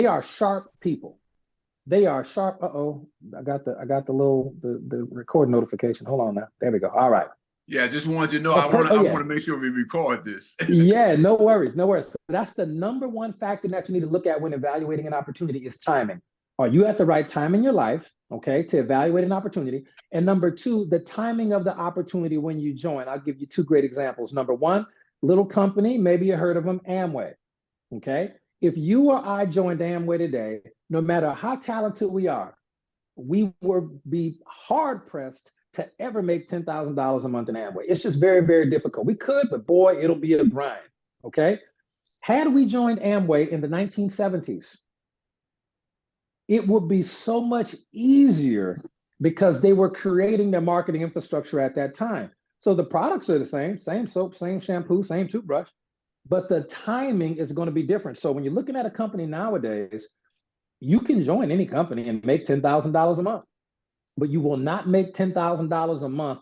are sharp people. They are sharp. Uh-oh, I got the record notification. Hold on now. There we go. All right. Yeah, I just wanted to know. Oh I yeah. want to make sure we record this. Yeah, no worries, no worries. So that's the number one factor that you need to look at when evaluating an opportunity is timing. Are you at the right time in your life, okay, to evaluate an opportunity? And number two, the timing of the opportunity when you join. I'll give you two great examples. Number one, little company, maybe you heard of them, Amway, okay? If you or I joined Amway today, no matter how talented we are, we would be hard pressed to ever make $10,000 a month in Amway. It's just very, very difficult. We could, but boy, it'll be a grind. Okay. Had we joined Amway in the 1970s, it would be so much easier because they were creating their marketing infrastructure at that time. So the products are the same soap, same shampoo, same toothbrush, but the timing is going to be different. So when you're looking at a company nowadays, you can join any company and make $10,000 a month, but you will not make $10,000 a month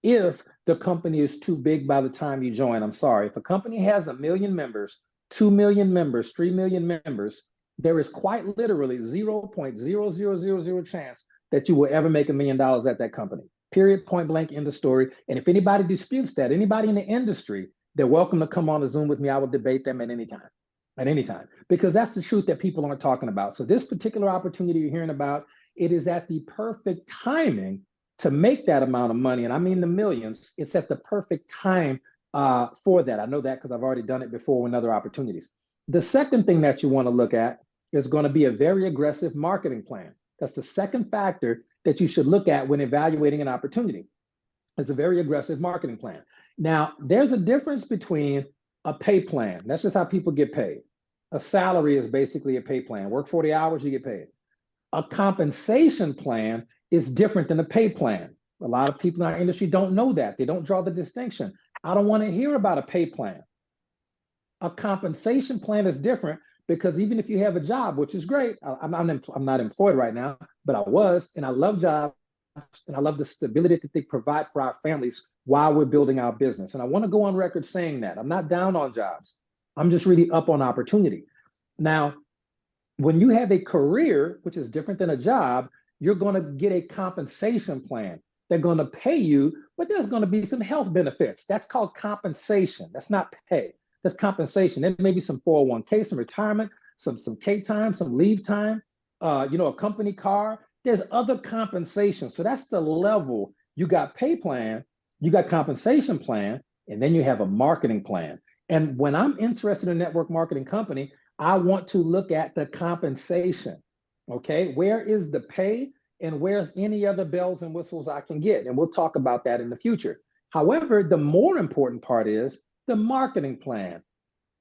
if the company is too big by the time you join. I'm sorry. If a company has 1 million members, 2 million members, 3 million members, there is quite literally 0.0000 chance that you will ever make $1 million at that company. Period, point blank, end of story. And if anybody disputes that, anybody in the industry, they're welcome to come on a Zoom with me. I will debate them at any time, because that's the truth that people aren't talking about. So this particular opportunity you're hearing about, it is at the perfect timing to make that amount of money. And I mean the millions. It's at the perfect time for that. I know that because I've already done it before with other opportunities. The second thing that you want to look at is going to be a very aggressive marketing plan. That's the second factor that you should look at when evaluating an opportunity. It's a very aggressive marketing plan. Now, there's a difference between a pay plan. That's just how people get paid. A salary is basically a pay plan. Work 40 hours, you get paid. A compensation plan is different than a pay plan. A lot of people in our industry don't know that. They don't draw the distinction. I don't want to hear about a pay plan. A compensation plan is different because even if you have a job, which is great, I'm not employed right now, but I was, and I love jobs, and I love the stability that they provide for our families while we're building our business. And I want to go on record saying that. I'm not down on jobs. I'm just really up on opportunity. Now, when you have a career, which is different than a job, you're going to get a compensation plan. They're going to pay you, but there's going to be some health benefits. That's called compensation. That's not pay. That's compensation. There may be some 401k, some retirement, some K time, some leave time, a company car. There's other compensation. So that's the level. You got pay plan, you got compensation plan, and then you have a marketing plan. And when I'm interested in a network marketing company, I want to look at the compensation. Okay, where is the pay and where's any other bells and whistles I can get? And we'll talk about that in the future. However, the more important part is the marketing plan.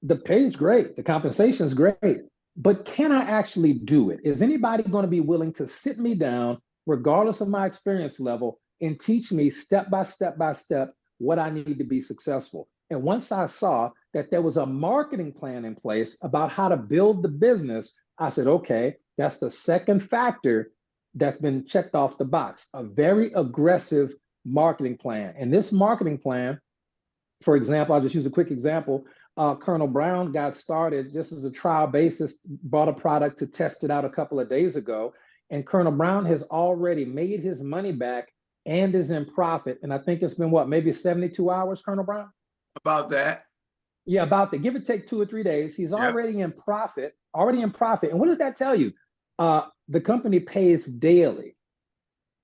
The pay is great, the compensation is great, but can I actually do it? Is anybody going to be willing to sit me down, regardless of my experience level, and teach me step by step what I need to be successful? And once I saw that there was a marketing plan in place about how to build the business, I said, okay, that's the second factor that's been checked off the box, a very aggressive marketing plan. And this marketing plan, for example, I'll just use a quick example. Colonel Brown got started just as a trial basis, bought a product to test it out a couple of days ago. And Colonel Brown has already made his money back and is in profit. And I think it's been what, maybe 72 hours, Colonel Brown? About that. Yeah, about that. Give or take 2 or 3 days. He's already in profit, And what does that tell you? The company pays daily.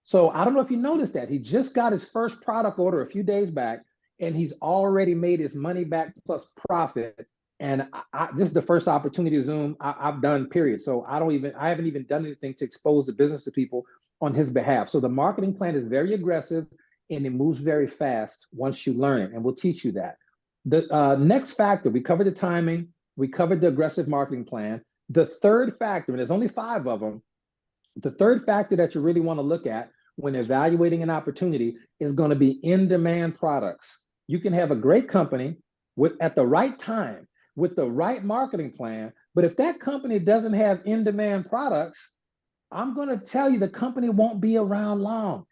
So I don't know if you noticed that. He just got his first product order a few days back, and he's already made his money back plus profit. And this is the first opportunity Zoom I've done, period. So I haven't even done anything to expose the business to people on his behalf. So the marketing plan is very aggressive and it moves very fast once you learn it. And we'll teach you that. The next factor, we covered the timing, we covered the aggressive marketing plan. The third factor, and there's only 5 of them, the third factor that you really want to look at when evaluating an opportunity is going to be in-demand products. You can have a great company at the right time with the right marketing plan, but if that company doesn't have in-demand products, I'm going to tell you the company won't be around long.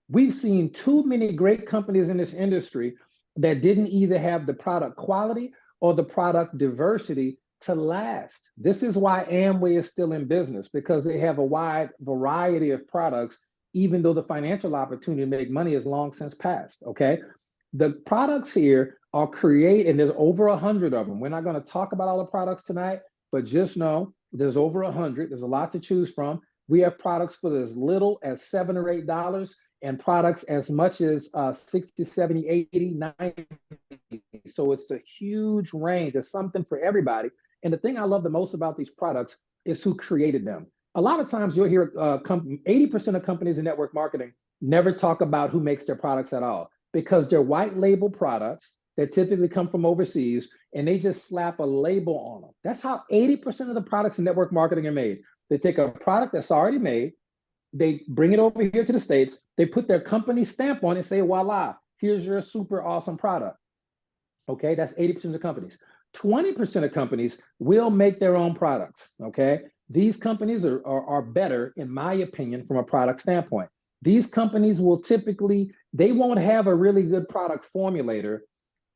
We've seen too many great companies in this industry that didn't either have the product quality or the product diversity to last. This is why Amway is still in business, because they have a wide variety of products, even though the financial opportunity to make money is long since passed, okay? The products here are created, and there's over 100 of them. We're not gonna talk about all the products tonight, but just know there's over 100. There's a lot to choose from. We have products for as little as $7 or $8 and products as much as 60, 70, 80, 90. So it's a huge range. There's something for everybody. And the thing I love the most about these products is who created them. A lot of times you'll hear 80% of companies in network marketing never talk about who makes their products at all, because they're white label products that typically come from overseas, and they just slap a label on them. That's how 80% of the products in network marketing are made. They take a product that's already made, they bring it over here to the States, they put their company stamp on it and say, voila, here's your super awesome product. Okay, that's 80% of the companies. 20% of companies will make their own products, okay? These companies are better, in my opinion, from a product standpoint. These companies will typically, they won't have a really good product formulator.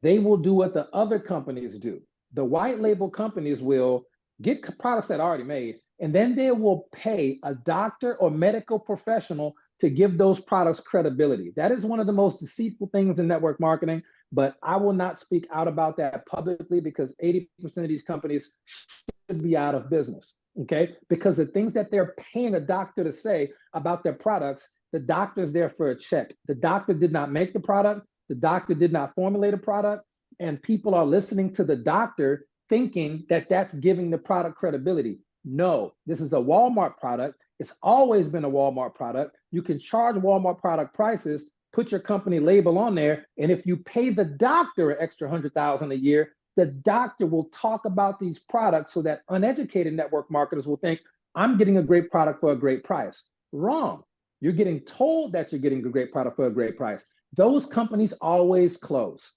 They will do what the other companies do. The white label companies will get products that are already made, and then they will pay a doctor or medical professional to give those products credibility. That is one of the most deceitful things in network marketing, but I will not speak out about that publicly, because 80% of these companies should be out of business, okay? Because the things that they're paying a doctor to say about their products, the doctor's there for a check. The doctor did not make the product. The doctor did not formulate a product, and people are listening to the doctor thinking that that's giving the product credibility. No, this is a Walmart product. It's always been a Walmart product. You can charge Walmart product prices, put your company label on there, and if you pay the doctor an extra $100,000 a year, the doctor will talk about these products so that uneducated network marketers will think, I'm getting a great product for a great price. Wrong. You're getting told that you're getting a great product for a great price. Those companies always close.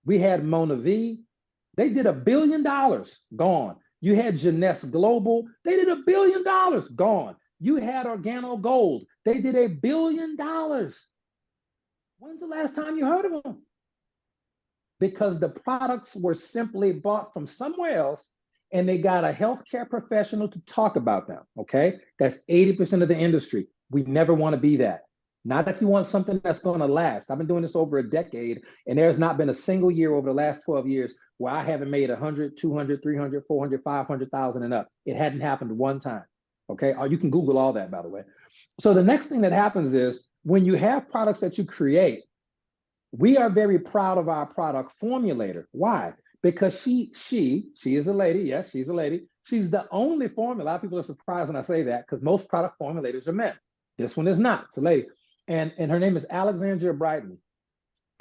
We had Mona V, they did $1 billion, gone. You had Jeunesse Global, they did $1 billion, gone. You had Organo Gold, they did $1 billion. When's the last time you heard of them? Because the products were simply bought from somewhere else, and they got a healthcare professional to talk about them, okay? That's 80% of the industry. We never want to be that. Not if you want something that's going to last. I've been doing this over a decade, and there's not been a single year over the last 12 years where I haven't made 100, 200, 300, 400, 500,000 and up. It hadn't happened one time, okay? You can Google all that, by the way. So the next thing that happens is when you have products that you create, we are very proud of our product formulator. Why? Because she is a lady. Yes, she's a lady. She's the only formula. A lot of people are surprised when I say that, because most product formulators are men. This one is not. It's a lady. And her name is Alexandria Brighton.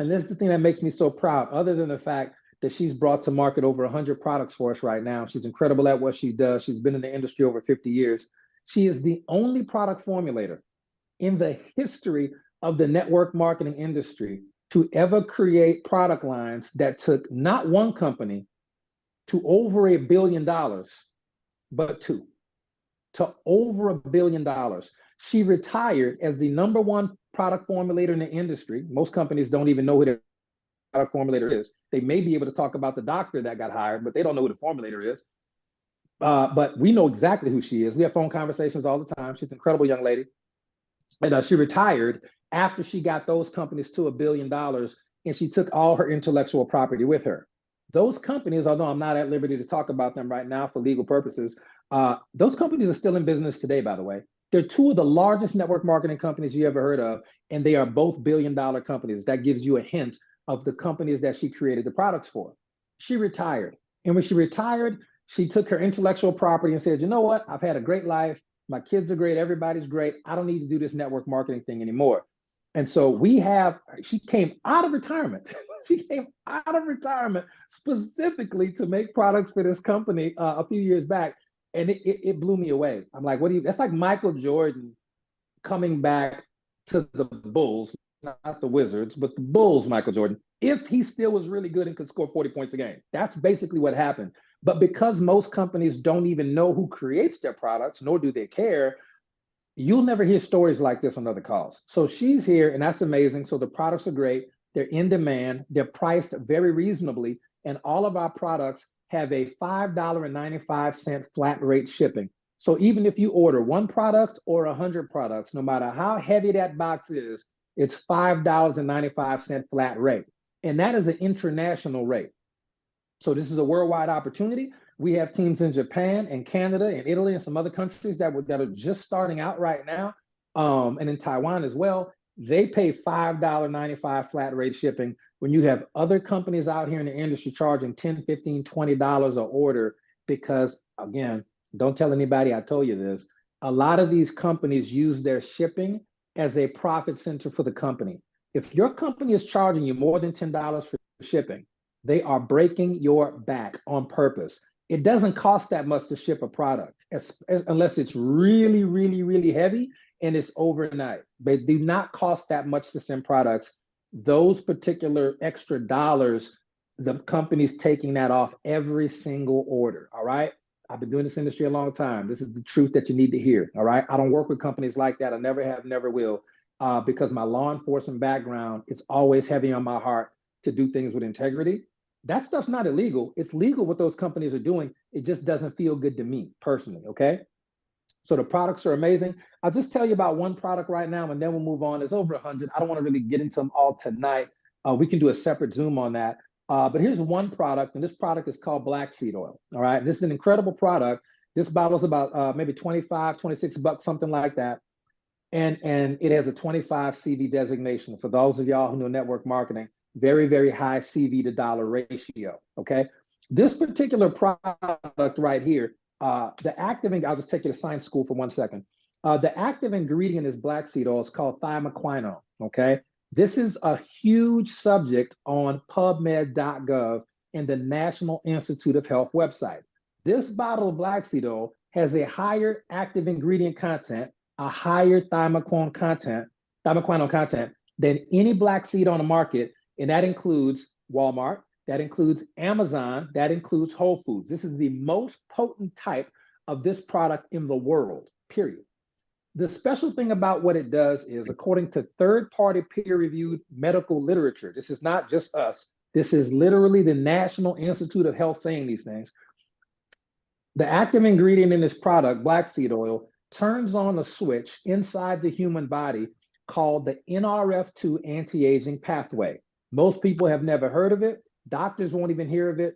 And this is the thing that makes me so proud, other than the fact that she's brought to market over 100 products for us right now. She's incredible at what she does. She's been in the industry over 50 years. She is the only product formulator in the history of the network marketing industry to ever create product lines that took not one company to over $1 billion, but two, to over $1 billion. She retired as the #1 product formulator in the industry. Most companies don't even know who their product formulator is. They may be able to talk about the doctor that got hired, but they don't know who the formulator is. But we know exactly who she is. We have phone conversations all the time. She's an incredible young lady. And she retired after she got those companies to $1 billion, and she took all her intellectual property with her. Those companies, although I'm not at liberty to talk about them right now for legal purposes, those companies are still in business today, by the way. They're two of the largest network marketing companies you ever heard of, and they are both $1 billion companies. That gives you a hint of the companies that she created the products for. She retired. And when she retired, she took her intellectual property and said, you know what? I've had a great life. My kids are great. Everybody's great. I don't need to do this network marketing thing anymore. And so she came out of retirement. She came out of retirement specifically to make products for this company a few years back. And it blew me away. I'm like, that's like Michael Jordan coming back to the Bulls, not the Wizards, but the Bulls, Michael Jordan, if he still was really good and could score 40 points a game. That's basically what happened. But because most companies don't even know who creates their products, nor do they care, you'll never hear stories like this on other calls. So she's here, and that's amazing. So the products are great. They're in demand. They're priced very reasonably. And all of our products have a $5.95 flat rate shipping. So even if you order one product or 100 products, no matter how heavy that box is, it's $5.95 flat rate. And that is an international rate. So this is a worldwide opportunity. We have teams in Japan and Canada and Italy and some other countries that are just starting out right now, and in Taiwan as well. They pay $5.95 flat rate shipping when you have other companies out here in the industry charging $10, $15, $20 an order because, again, don't tell anybody I told you this. A lot of these companies use their shipping as a profit center for the company. If your company is charging you more than $10 for shipping, they are breaking your back on purpose. It doesn't cost that much to ship a product unless it's really, really, really heavy and it's overnight. They do not cost that much to send products. Those particular extra dollars, the company's taking that off every single order, all right? I've been doing this industry a long time. This is the truth that you need to hear, all right? I don't work with companies like that. I never have, never will, because my law enforcement background, it's always heavy on my heart to do things with integrity. That stuff's not illegal. It's legal what those companies are doing. It just doesn't feel good to me personally, okay? So the products are amazing. I'll just tell you about one product right now, and then we'll move on. There's over 100. I don't want to really get into them all tonight. We can do a separate Zoom on that. But here's one product, and this product is called Black Seed Oil, all right? This is an incredible product. This bottle's about maybe 25, 26 bucks, something like that. And it has a 25 CV designation. For those of y'all who know network marketing, very, very high CV to dollar ratio, okay? This particular product right here, the active, I'll just take you to science school for 1 second. The active ingredient is black seed oil. It's called thymoquinone, okay? This is a huge subject on PubMed.gov and the National Institute of Health website. This bottle of black seed oil has a higher active ingredient content, a higher thymoquinone content than any black seed on the market, and that includes Walmart, that includes Amazon, that includes Whole Foods. This is the most potent type of this product in the world, period. The special thing about what it does is, according to third-party peer-reviewed medical literature, this is not just us, this is literally the National Institute of Health saying these things. The active ingredient in this product, black seed oil, turns on a switch inside the human body called the NRF2 anti-aging pathway. Most people have never heard of it. Doctors won't even hear of it.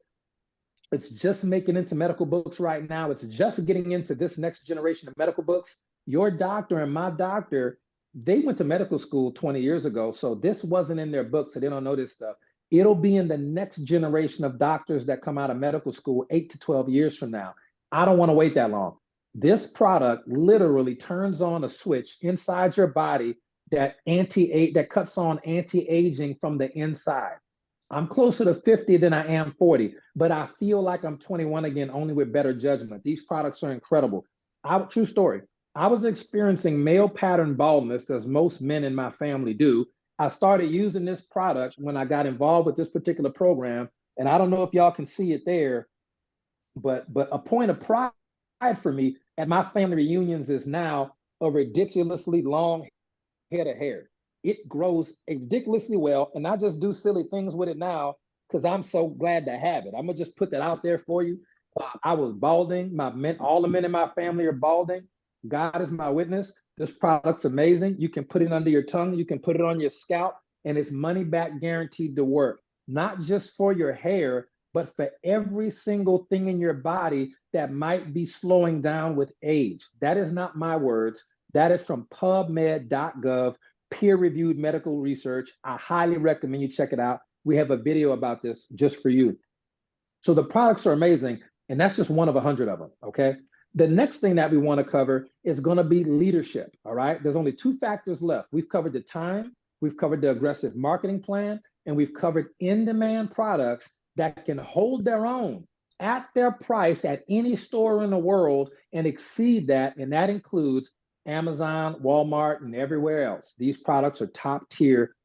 It's just making into medical books right now. It's just getting into this next generation of medical books. Your doctor and my doctor, they went to medical school 20 years ago. So this wasn't in their books, so they don't know this stuff. It'll be in the next generation of doctors that come out of medical school 8 to 12 years from now. I don't want to wait that long. This product literally turns on a switch inside your body that cuts on anti-aging from the inside. I'm closer to 50 than I am 40, but I feel like I'm 21 again, only with better judgment. These products are incredible. True story. I was experiencing male pattern baldness, as most men in my family do. I started using this product when I got involved with this particular program, and I don't know if y'all can see it there, but a point of pride for me at my family reunions is now a ridiculously long head of hair. It grows ridiculously well, and I just do silly things with it now because I'm so glad to have it. I'm gonna just put that out there for you. I was balding. All the men in my family are balding. God is my witness. This product's amazing. You can put it under your tongue. You can put it on your scalp, and it's money back guaranteed to work. Not just for your hair, but for every single thing in your body that might be slowing down with age. That is not my words. That is from PubMed.gov, peer-reviewed medical research. I highly recommend you check it out. We have a video about this just for you. So the products are amazing, and that's just one of 100 of them, okay? The next thing that we want to cover is going to be leadership, all right? There's only 2 factors left. We've covered the time, we've covered the aggressive marketing plan, and we've covered in-demand products that can hold their own at their price at any store in the world and exceed that, and that includes Amazon, Walmart, and everywhere else. These products are top tier,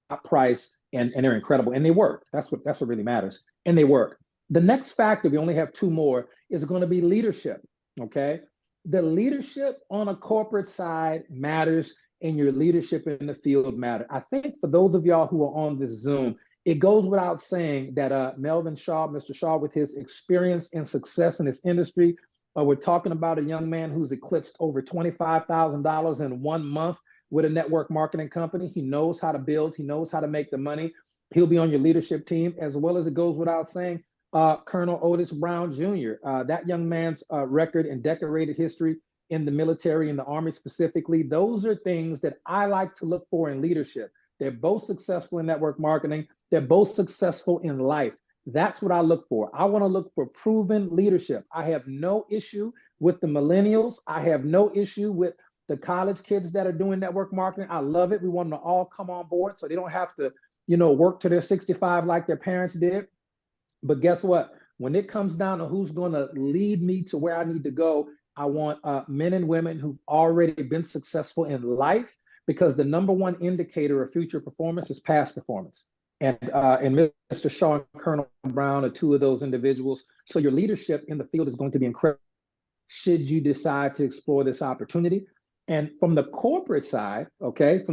top price, and they're incredible, and they work. That's what really matters, and they work. The next factor, we only have 2 more, is going to be leadership, okay? The leadership on a corporate side matters, and your leadership in the field matter. I think for those of y'all who are on this Zoom, it goes without saying that Melvin Shaw, Mr. Shaw, with his experience and success in this industry, we're talking about a young man who's eclipsed over $25,000 in 1 month with a network marketing company. He knows how to build, he knows how to make the money. He'll be on your leadership team, as well as it goes without saying, Colonel Otis Brown Jr. That young man's record and decorated history in the military, in the Army specifically, those are things that I like to look for in leadership. They're both successful in network marketing. They're both successful in life. That's what I look for. I want to look for proven leadership. I have no issue with the millennials. I have no issue with the college kids that are doing network marketing. I love it. We want them to all come on board so they don't have to, work to their 65 like their parents did. But guess what? When it comes down to who's going to lead me to where I need to go, I want men and women who've already been successful in life, because the number one indicator of future performance is past performance. And Mr. Shaw and Colonel Brown are two of those individuals. So your leadership in the field is going to be incredible should you decide to explore this opportunity. And from the corporate side, the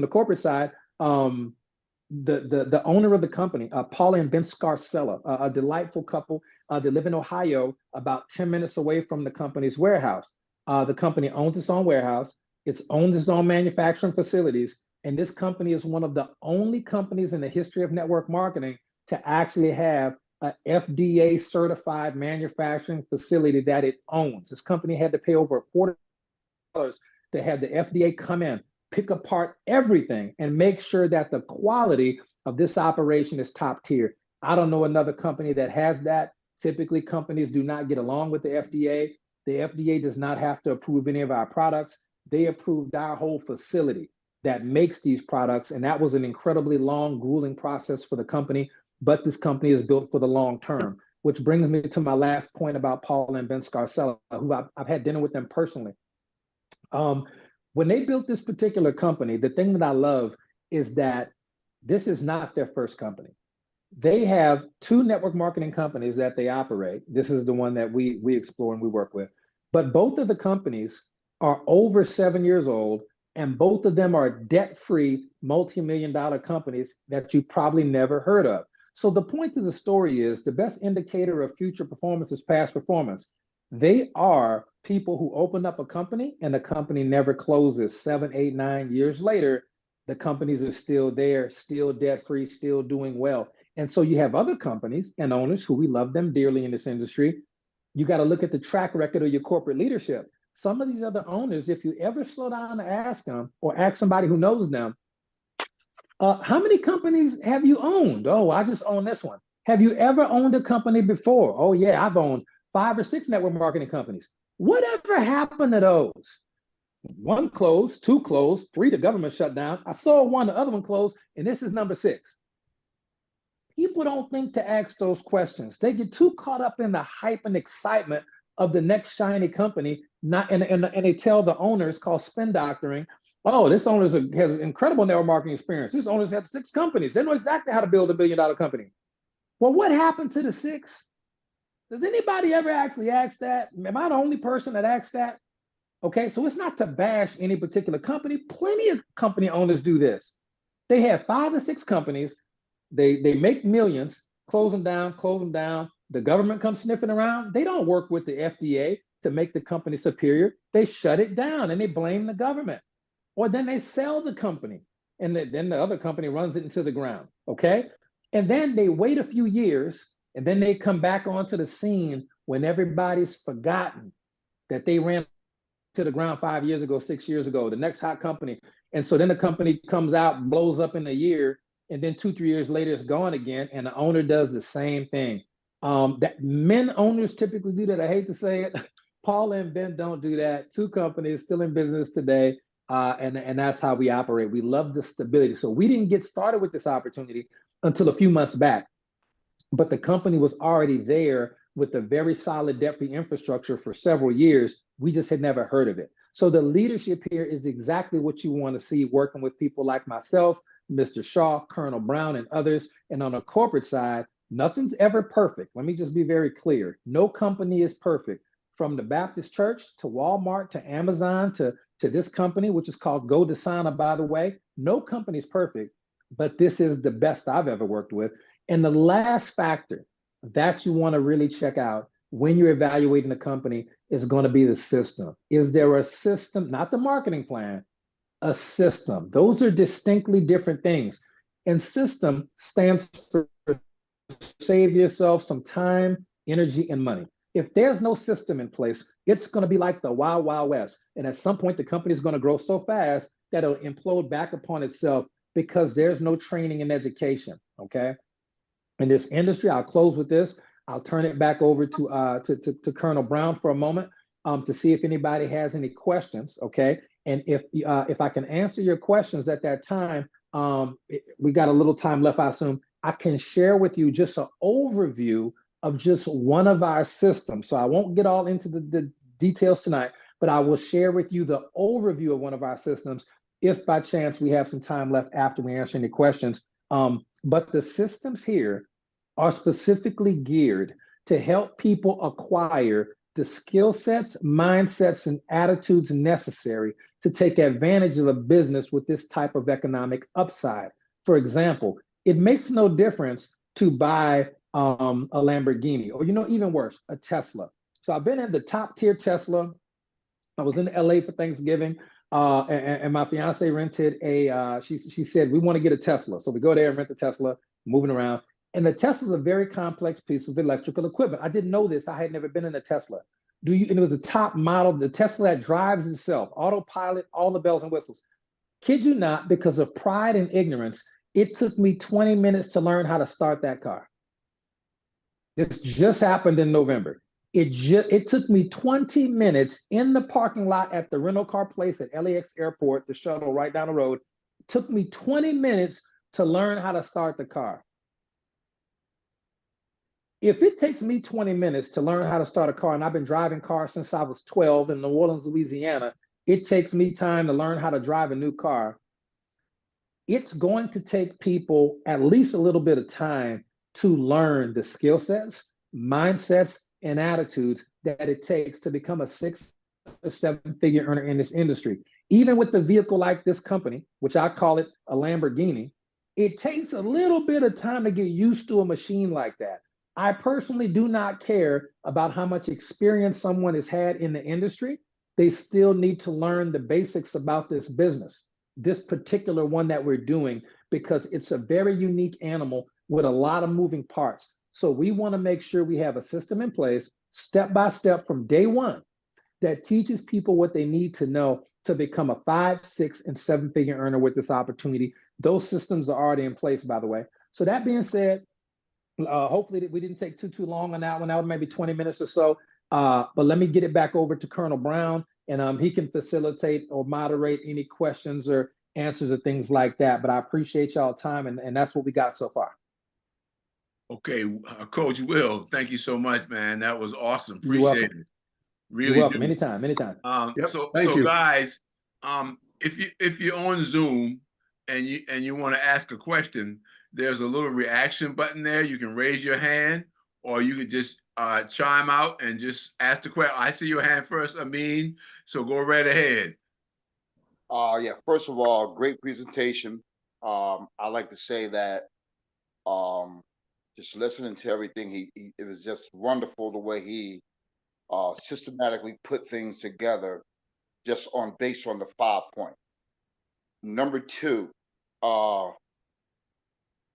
owner of the company, Paula and Ben Scarcella, a delightful couple. They live in Ohio, about 10 minutes away from the company's warehouse. The company owns its own warehouse. It owns its own manufacturing facilities. And this company is one of the only companies in the history of network marketing to actually have an FDA certified manufacturing facility that it owns. This company had to pay over $40 to have the FDA come in, pick apart everything, and make sure that the quality of this operation is top tier. I don't know another company that has that. Typically, companies do not get along with the FDA. The FDA does not have to approve any of our products. They approved our whole facility that makes these products. And that was an incredibly long, grueling process for the company. But this company is built for the long term, which brings me to my last point about Paul and Ben Scarcella, who I've had dinner with them personally. When they built this particular company, the thing that I love is that this is not their first company. They have two network marketing companies that they operate. This is the one that we explore and we work with. But both of the companies are over 7 years old, and both of them are debt-free, multi-million-dollar companies that you probably never heard of. So the point of the story is the best indicator of future performance is past performance. They are people who open up a company and the company never closes. 7, 8, 9 years later, the companies are still there, still debt-free, still doing well. And so you have other companies and owners who we love them dearly in this industry. You got to look at the track record of your corporate leadership. Some of these other owners, if you ever slow down to ask them or ask somebody who knows them, how many companies have you owned? Oh, I just own this one. Have you ever owned a company before? Oh, yeah, I've owned 5 or 6 network marketing companies. Whatever happened to those? 1 closed, 2 closed, 3 the government shut down. I saw 1, the other one closed, and this is number 6. People don't think to ask those questions. They get too caught up in the hype and excitement of the next shiny company, and they tell the owners, called spin doctoring, oh, this owner has incredible network marketing experience. This owner's had 6 companies. They know exactly how to build $1 billion company. Well, what happened to the 6? Does anybody ever actually ask that? Am I the only person that asks that? Okay, so it's not to bash any particular company. Plenty of company owners do this. They have 5 or 6 companies. They make millions, close them down. The government comes sniffing around. They don't work with the FDA to make the company superior. They shut it down and they blame the government. Or then they sell the company and then the other company runs it into the ground, okay? And then they wait a few years and then they come back onto the scene when everybody's forgotten that they ran to the ground 5 years ago, 6 years ago, the next hot company. And so then the company comes out, blows up in a year, and then 2, 3 years later, it's gone again, and the owner does the same thing. That men owners typically do that. I hate to say it. Paul and Ben don't do that. 2 companies still in business today, and that's how we operate. We love the stability. So we didn't get started with this opportunity until a few months back, but the company was already there with a very solid debt-free infrastructure for several years. We just had never heard of it. So the leadership here is exactly what you want to see, working with people like myself, Mr. Shaw, Colonel Brown, and others. And on the corporate side, nothing's ever perfect. Let me just be very clear. No company is perfect. From the Baptist Church to Walmart to Amazon to this company, which is called GoDasana, by the way, no company is perfect, but this is the best I've ever worked with. And the last factor that you want to really check out when you're evaluating a company is going to be the system. Is there a system, not the marketing plan, a system? Those are distinctly different things. And system stands for save yourself some time, energy, and money. If there's no system in place, it's going to be like the wild, wild west. And at some point, the company is going to grow so fast that it'll implode back upon itself because there's no training and education. Okay. In this industry, I'll close with this. I'll turn it back over to Colonel Brown for a moment to see if anybody has any questions. Okay. And if I can answer your questions at that time, we got a little time left, I assume. I can share with you just an overview of just one of our systems. So I won't get all into the details tonight, but I will share with you the overview of one of our systems if by chance we have some time left after we answer any questions. But the systems here are specifically geared to help people acquire the skill sets, mindsets, and attitudes necessary to take advantage of a business with this type of economic upside. For example, it makes no difference to buy a Lamborghini or, even worse, a Tesla. So I've been in the top tier Tesla. I was in LA for Thanksgiving, and my fiance rented she said, we want to get a Tesla. So we go there and rent the Tesla, moving around. And the Tesla is a very complex piece of electrical equipment. I didn't know this. I had never been in a Tesla. And it was the top model, the Tesla that drives itself, autopilot, all the bells and whistles. Kid you not, because of pride and ignorance, it took me 20 minutes to learn how to start that car. This just happened in November. It took me 20 minutes in the parking lot at the rental car place at LAX Airport, the shuttle right down the road. It took me 20 minutes to learn how to start the car. If it takes me 20 minutes to learn how to start a car, and I've been driving cars since I was 12 in New Orleans, Louisiana, it takes me time to learn how to drive a new car. It's going to take people at least a little bit of time to learn the skill sets, mindsets, and attitudes that it takes to become a 6 or 7 figure earner in this industry. Even with the vehicle like this company, which I call it a Lamborghini, it takes a little bit of time to get used to a machine like that. I personally do not care about how much experience someone has had in the industry. They still need to learn the basics about this business, this particular one that we're doing, because it's a very unique animal with a lot of moving parts. So we want to make sure we have a system in place, step by step from day one, that teaches people what they need to know to become a 5, 6, and 7 figure earner with this opportunity. Those systems are already in place, by the way. So that being said, hopefully we didn't take too long on that one. That was maybe 20 minutes or so. But let me get it back over to Colonel Brown, and he can facilitate or moderate any questions or answers or things like that. But I appreciate y'all time, and that's what we got so far. Okay, Coach Will, thank you so much, man. That was awesome. You're Appreciate welcome. it. Really You're welcome. do. Anytime. Yep, So thank you. guys, if you're on Zoom and you want to ask a question, there's a little reaction button there. You can raise your hand, or you could just chime out and just ask the question. I see your hand first, Amin. So go right ahead. Yeah, first of all, great presentation. I like to say that just listening to everything, it was just wonderful the way he systematically put things together just based on the 5 point. Number 2,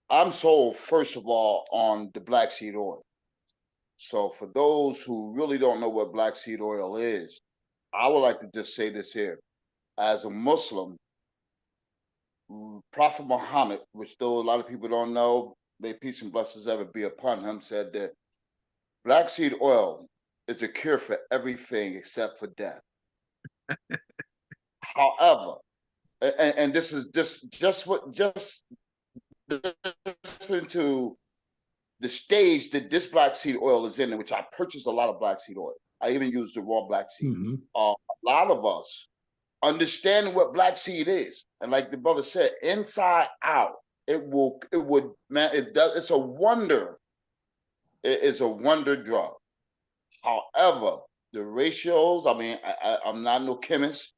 I'm sold, first of all, on the black seed oil. So for those who really don't know what black seed oil is, I would like to just say this here. As a Muslim, Prophet Muhammad, which though a lot of people don't know, may peace and blessings ever be upon him, said that black seed oil is a cure for everything except for death. However, and this is just listening to the stage that this black seed oil is in which I purchased a lot of black seed oil. I even use the raw black seed. Mm-hmm. A lot of us understanding what black seed is, and like the brother said, inside out, it's a wonder. It is a wonder drug. However, the ratios, I'm not no chemist.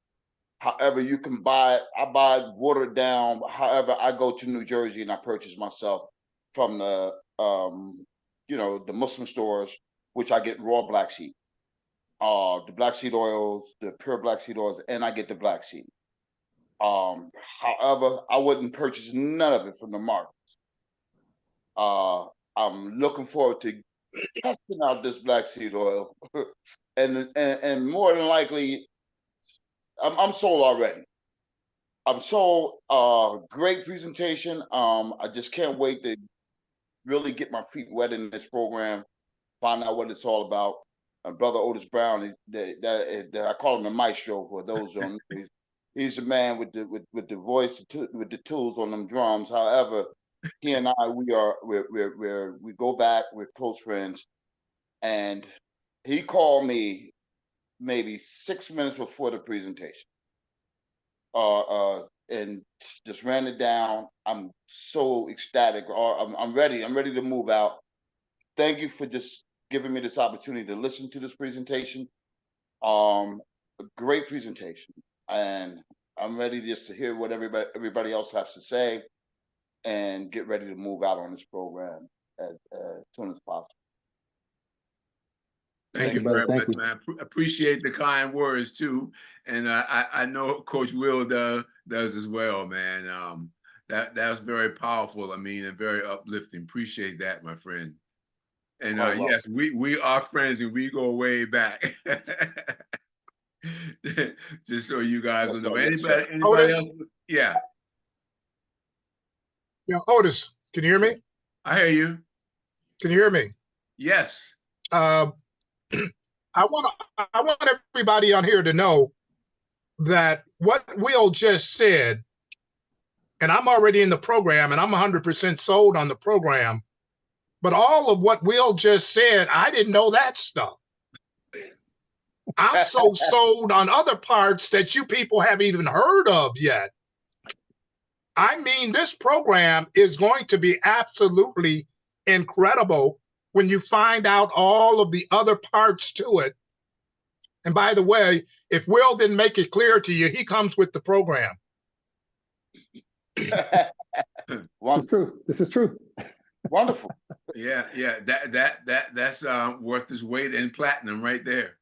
However, you can buy it. I buy it watered down. However, I go to New Jersey and I purchase myself from the you know, the Muslim stores, which I get raw black seed, the black seed oils, the pure black seed oils, and I get the black seed. However, I wouldn't purchase none of it from the markets. I'm looking forward to testing out this black seed oil, and more than likely, I'm sold already. I'm sold. Great presentation. I just can't wait to really get my feet wet in this program, find out what it's all about. Brother Otis Brown, I call him the maestro for those who don't know. He's the man with the voice, with the tools on them drums. However, he and I, we go back, we're close friends, and he called me maybe 6 minutes before the presentation, and just ran it down. I'm so ecstatic. I'm ready. I'm ready to move out. Thank you for just giving me this opportunity to listen to this presentation. A great presentation, and I'm ready just to hear what everybody else has to say, and get ready to move out on this program as soon as possible. Thank you very much, man. Appreciate the kind words too, and I know Coach Will does as well, man. That's very powerful. I mean, and very uplifting. Appreciate that, my friend. And yes, we are friends, and we go way back. Just so you guys will know. Anybody else? Yeah. Yeah, Otis, can you hear me? I hear you. Can you hear me? Yes. I want everybody on here to know that what Will just said, and I'm already in the program, and I'm 100% sold on the program, but all of what Will just said, I didn't know that stuff. I'm so sold on other parts that you people haven't even heard of yet. I mean, this program is going to be absolutely incredible when you find out all of the other parts to it. And by the way, if Will didn't make it clear to you, he comes with the program. This is true. This is true. Wonderful. Yeah. That's worth its weight in platinum right there.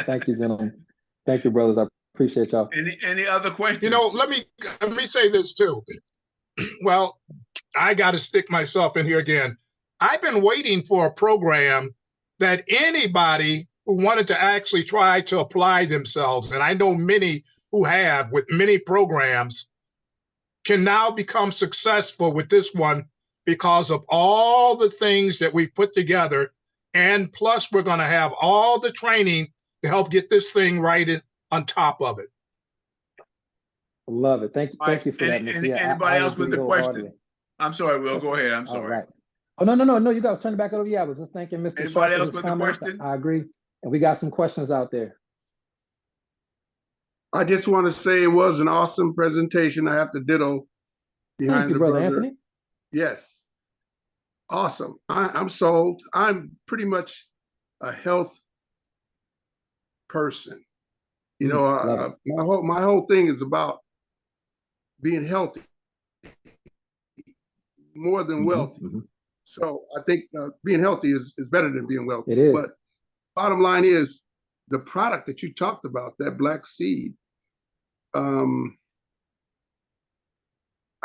Thank you, gentlemen. Thank you, brothers. I appreciate y'all. Any other questions? You know, let me say this too. Well, I got to stick myself in here again. I've been waiting for a program that anybody who wanted to actually try to apply themselves, and I know many who have with many programs, can now become successful with this one because of all the things that we put together. And plus, we're going to have all the training to help get this thing right on top of it. Love it. Thank you for that, Mr. Anybody else with the question? I'm sorry, Will. Go ahead. I'm sorry. Right. Oh, no. You got to turn it back over. Yeah, I was just thanking Mr. Anybody else with the question? I agree. And we got some questions out there. I just want to say it was an awesome presentation. I have to ditto behind Thank you, the brother brother. Anthony. Yes. Awesome. I'm sold. I'm pretty much a health person. You know, my whole thing is about being healthy more than wealthy. So I think being healthy is better than being wealthy. It is. But bottom line is the product that you talked about, that black seed, I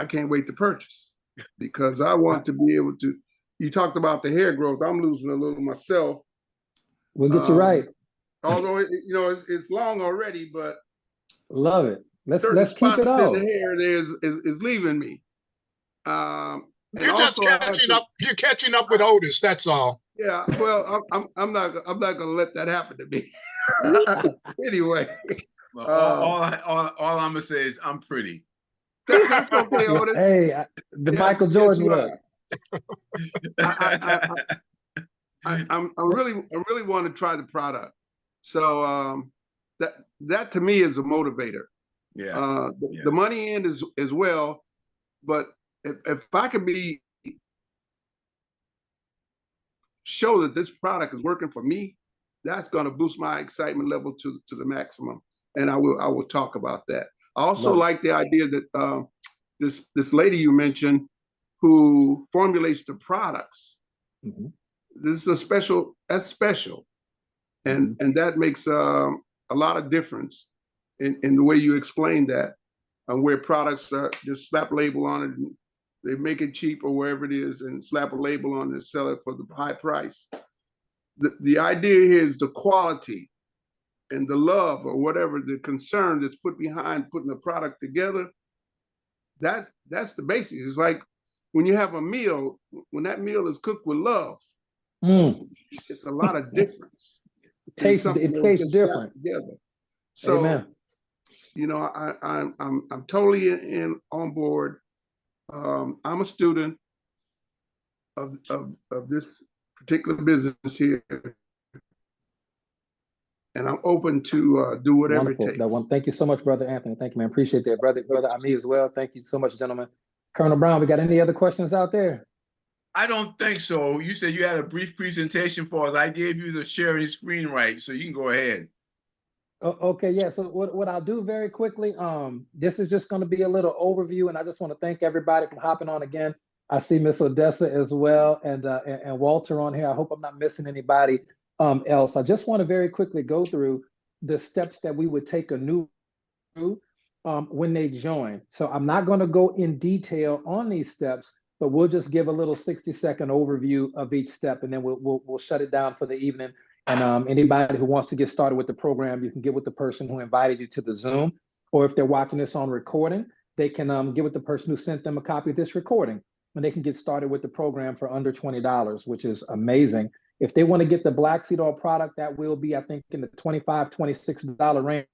can't wait to purchase because I want to be able to. You talked about the hair growth. I'm losing a little myself. We'll get you right. Although it's long already, but love it. Let's keep it all. all. The hair there is leaving me. You're just catching up. You're catching up with Otis. That's all. Yeah. Well, I'm not going to let that happen to me. Anyway. Well, all I'm gonna say is I'm pretty. That's okay, Otis. Hey, Michael Jordan look. I really want to try the product. So that to me is a motivator. Yeah. The money end is as well, but if I could show that this product is working for me, that's going to boost my excitement level to the maximum. And I will talk about that. I also like the idea that this lady you mentioned, who formulates the products. Mhm. This is that's special. And that makes a lot of difference in the way you explain that, where products just slap a label on it, and they make it cheap or wherever it is and slap a label on it and sell it for the high price. The idea here is the quality and the love or whatever the concern that's put behind putting the product together. That's the basics. It's like when you have a meal, when that meal is cooked with love, it's a lot of difference. It tastes different. Together. So, Amen. You know, I'm totally on board. I'm a student of this particular business here, and I'm open to do whatever Wonderful. it takes. That one. Thank you so much, Brother Anthony. Thank you, man. Appreciate that, brother Ami as well. Thank you so much, gentlemen. Colonel Brown, we got any other questions out there? I don't think so. You said you had a brief presentation for us. I gave you the sharing screen right, so you can go ahead. Okay, yeah. So what I'll do very quickly, this is just going to be a little overview, and I just want to thank everybody for hopping on again. I see Miss Odessa as well, and Walter on here. I hope I'm not missing anybody else. I just want to very quickly go through the steps that we would take a new when they join. So I'm not going to go in detail on these steps, but we'll just give a little 60-second overview of each step, and then we'll shut it down for the evening. And anybody who wants to get started with the program, you can get with the person who invited you to the Zoom, or if they're watching this on recording, they can get with the person who sent them a copy of this recording, and they can get started with the program for under $20, which is amazing. If they want to get the Black Seed Oil product, that will be, I think, in the $25, $26 range.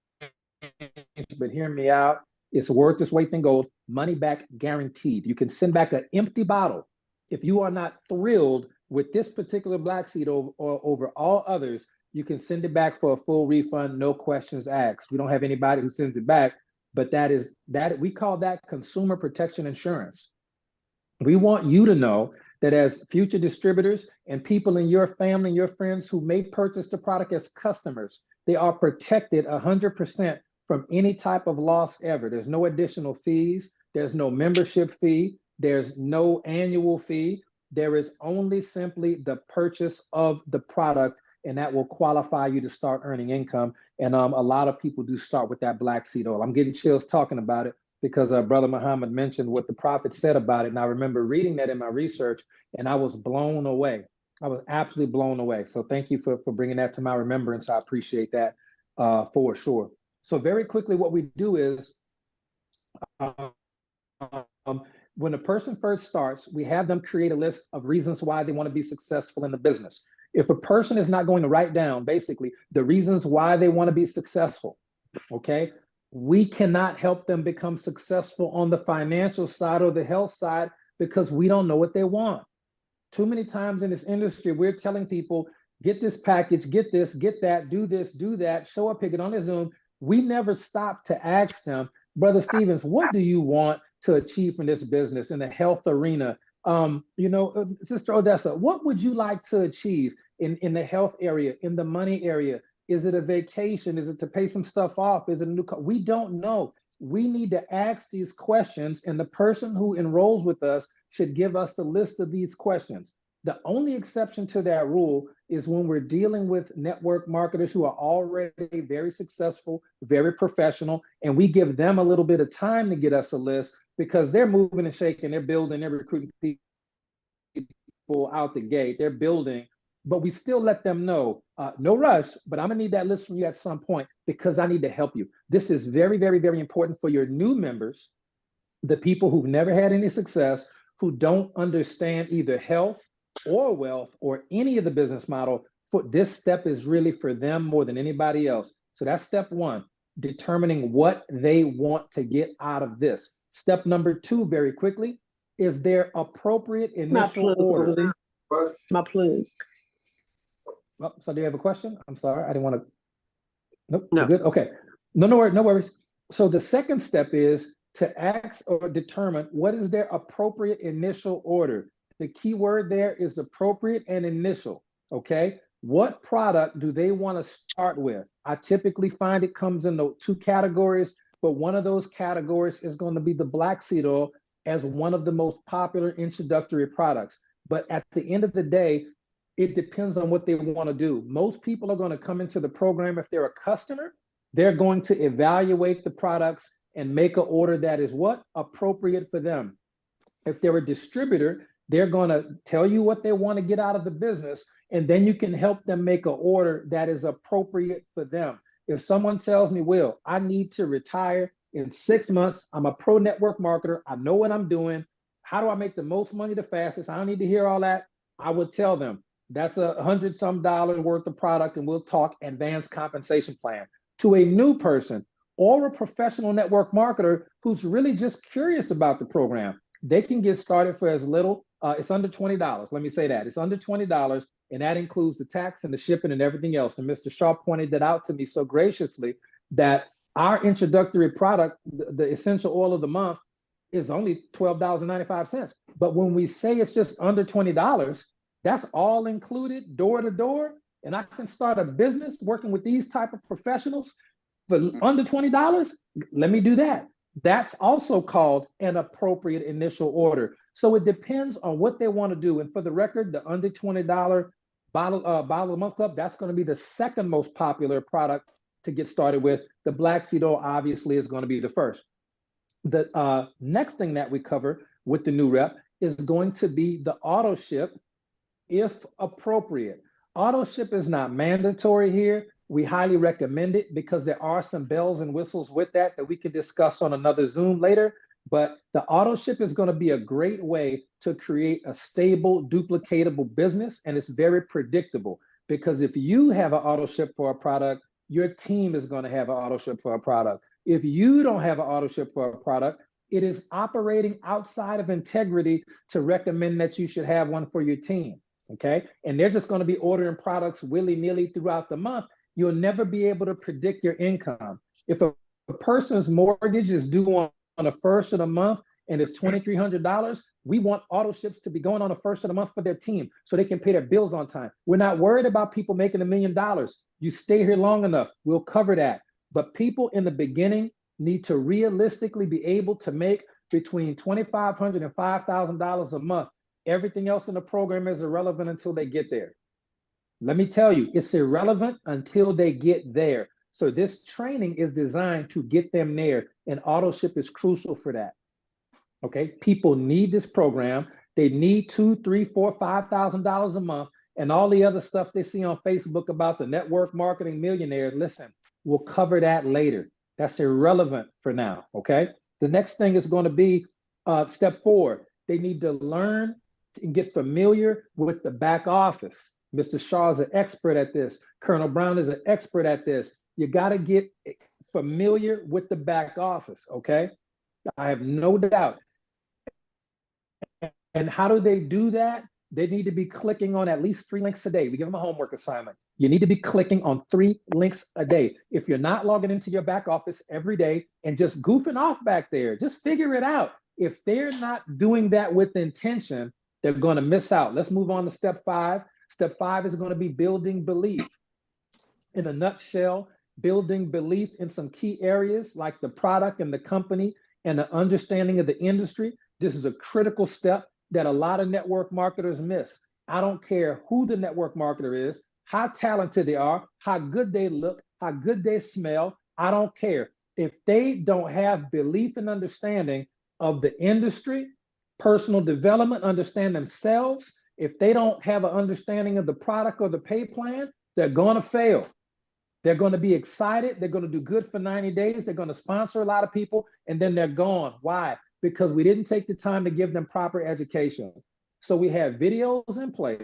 But hear me out. It's worth its weight in gold, money back guaranteed. You can send back an empty bottle. If you are not thrilled with this particular Black Seed Oil over all others, you can send it back for a full refund, no questions asked. We don't have anybody who sends it back, but we call that consumer protection insurance. We want you to know that as future distributors and people in your family and your friends who may purchase the product as customers, they are protected 100% from any type of loss ever. There's no additional fees. There's no membership fee. There's no annual fee. There is only simply the purchase of the product, and that will qualify you to start earning income. And a lot of people do start with that Black Seed Oil. I'm getting chills talking about it because Brother Muhammad mentioned what the prophet said about it. And I remember reading that in my research, and I was blown away. I was absolutely blown away. So thank you for bringing that to my remembrance. I appreciate that for sure. So very quickly, what we do is when a person first starts, we have them create a list of reasons why they want to be successful in the business. If a person is not going to write down basically the reasons why they want to be successful, okay, we cannot help them become successful on the financial side or the health side because we don't know what they want. Too many times in this industry, we're telling people, get this package, get this, get that, do this, do that, show up, pick it on the Zoom. We never stop to ask them, Brother Stevens, what do you want to achieve in this business in the health arena? Sister Odessa, what would you like to achieve in the health area, in the money area? Is it a vacation? Is it to pay some stuff off? Is it a new car? We don't know. We need to ask these questions, and the person who enrolls with us should give us the list of these questions. The only exception to that rule is when we're dealing with network marketers who are already very successful, very professional, and we give them a little bit of time to get us a list because they're moving and shaking, they're building, they're recruiting people out the gate, they're building, but we still let them know, no rush, but I'm gonna need that list from you at some point because I need to help you. This is very, very, very important for your new members, the people who've never had any success, who don't understand either health or wealth or any of the business model. For this step is really for them more than anybody else. So that's step one, determining what they want to get out of this. Step number two, very quickly, is their appropriate initial order. My plug. Oh, so do you have a question? I'm sorry, I didn't want to. Nope, No. good. Okay, no worries. So the second step is to ask or determine what is their appropriate initial order. The key word there is appropriate and initial, okay? What product do they want to start with? I typically find it comes in the two categories, but one of those categories is going to be the Black Seed Oil. as one of the most popular introductory products. But at the end of the day, it depends on what they want to do. Most people are going to come into the program if they're a customer, they're going to evaluate the products and make an order that is what? Appropriate for them. If they're a distributor, they're going to tell you what they want to get out of the business, and then you can help them make an order that is appropriate for them. If someone tells me, Will, I need to retire in 6 months, I'm a pro network marketer, I know what I'm doing, how do I make the most money the fastest? I don't need to hear all that. I would tell them, that's $100-some worth of product, and we'll talk advanced compensation plan. To a new person or a professional network marketer who's really just curious about the program, they can get started for as little, it's under $20. Let me say that. It's under $20, and that includes the tax and the shipping and everything else. And Mr. Shaw pointed that out to me so graciously, that our introductory product, the essential oil of the month, is only $12.95. But when we say it's just under $20, that's all included, door to door, and I can start a business working with these type of professionals for under $20. Let me do that. That's also called an appropriate initial order. So it depends on what they want to do. And for the record, the under $20 bottle of the month club, that's going to be the second most popular product to get started with. The Black Seed Oil obviously is going to be the first. The next thing that we cover with the new rep is going to be the auto ship, if appropriate. Auto ship is not mandatory here. We highly recommend it because there are some bells and whistles with that we can discuss on another Zoom later. But the auto ship is going to be a great way to create a stable, duplicatable business, and it's very predictable, because if you have an auto ship for a product, your team is going to have an auto ship for a product. If you don't have an auto ship for a product, it is operating outside of integrity to recommend that you should have one for your team. Okay. And they're just going to be ordering products willy-nilly throughout the month. You'll never be able to predict your income. If a person's mortgage is due on the first of the month and it's $2,300, we want auto ships to be going on the first of the month for their team so they can pay their bills on time. We're not worried about people making $1 million. You stay here long enough, we'll cover that. But people in the beginning need to realistically be able to make between $2,500 and $5,000 a month. Everything else in the program is irrelevant until they get there. Let me tell you, it's irrelevant until they get there. So this training is designed to get them there, and auto ship is crucial for that. Okay, people need this program. They need $2,000, $3,000, $4,000, $5,000 a month, and all the other stuff they see on Facebook about the network marketing millionaire. Listen, we'll cover that later. That's irrelevant for now. Okay, the next thing is going to be step 4. They need to learn and get familiar with the back office. Mr. Shaw is an expert at this. Colonel Brown is an expert at this. You got to get familiar with the back office, okay? I have no doubt. And how do they do that? They need to be clicking on at least 3 links a day. We give them a homework assignment. You need to be clicking on 3 links a day. If you're not logging into your back office every day and just goofing off back there, just figure it out. If they're not doing that with intention, they're going to miss out. Let's move on to step 5. Step 5 is going to be building belief. In a nutshell, building belief in some key areas like the product and the company and the understanding of the industry. This is a critical step that a lot of network marketers miss. I don't care who the network marketer is, how talented they are, how good they look, how good they smell. I don't care. If they don't have belief and understanding of the industry, personal development, understand themselves, if they don't have an understanding of the product or the pay plan, they're going to fail. They're going to be excited. They're going to do good for 90 days. They're going to sponsor a lot of people, and then they're gone. Why? Because we didn't take the time to give them proper education. So we have videos in place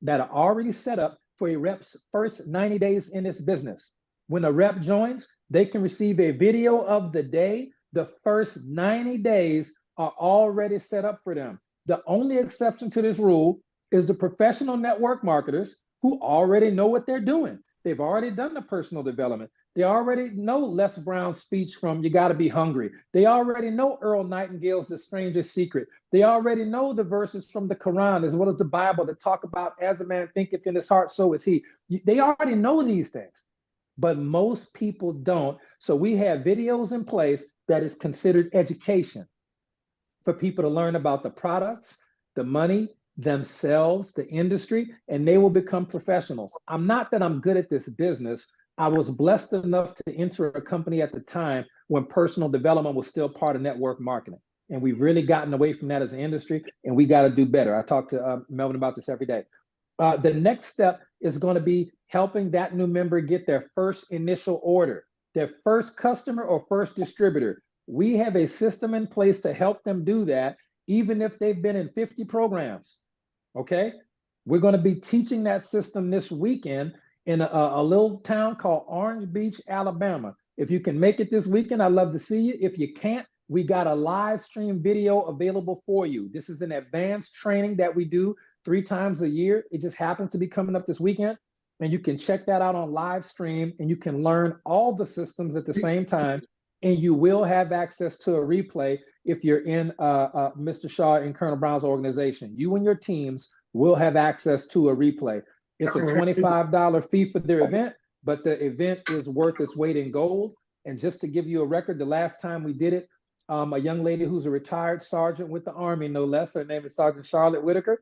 that are already set up for a rep's first 90 days in this business. When a rep joins, they can receive a video of the day. The first 90 days are already set up for them. The only exception to this rule is the professional network marketers who already know what they're doing. They've already done the personal development. They already know Les Brown's speech from You Gotta Be Hungry. They already know Earl Nightingale's The Stranger's Secret. They already know the verses from the Quran as well as the Bible that talk about as a man thinketh in his heart, so is he. They already know these things, but most people don't. So we have videos in place that is considered education. for people to learn about the products, the money, themselves, the industry, and they will become professionals. I'm not that I'm good at this business. I was blessed enough to enter a company at the time when personal development was still part of network marketing. And we've really gotten away from that as an industry, and we got to do better. I talk to Melvin about this every day. The next step is going to be helping that new member get their first initial order, their first customer or first distributor. We have a system in place to help them do that, even if they've been in 50 programs. Okay, we're going to be teaching that system this weekend in a little town called Orange Beach, Alabama. If you can make it this weekend, I'd love to see you. If you can't, we got a live stream video available for you. This is an advanced training that we do 3 times a year. It just happens to be coming up this weekend. And you can check that out on live stream, and you can learn all the systems at the same time. And you will have access to a replay if you're in Mr. Shaw and Colonel Brown's organization. You and your teams will have access to a replay. It's a $25 fee for their event, but the event is worth its weight in gold. And just to give you a record, the last time we did it, a young lady who's a retired sergeant with the Army, no less, her name is Sergeant Charlotte Whitaker.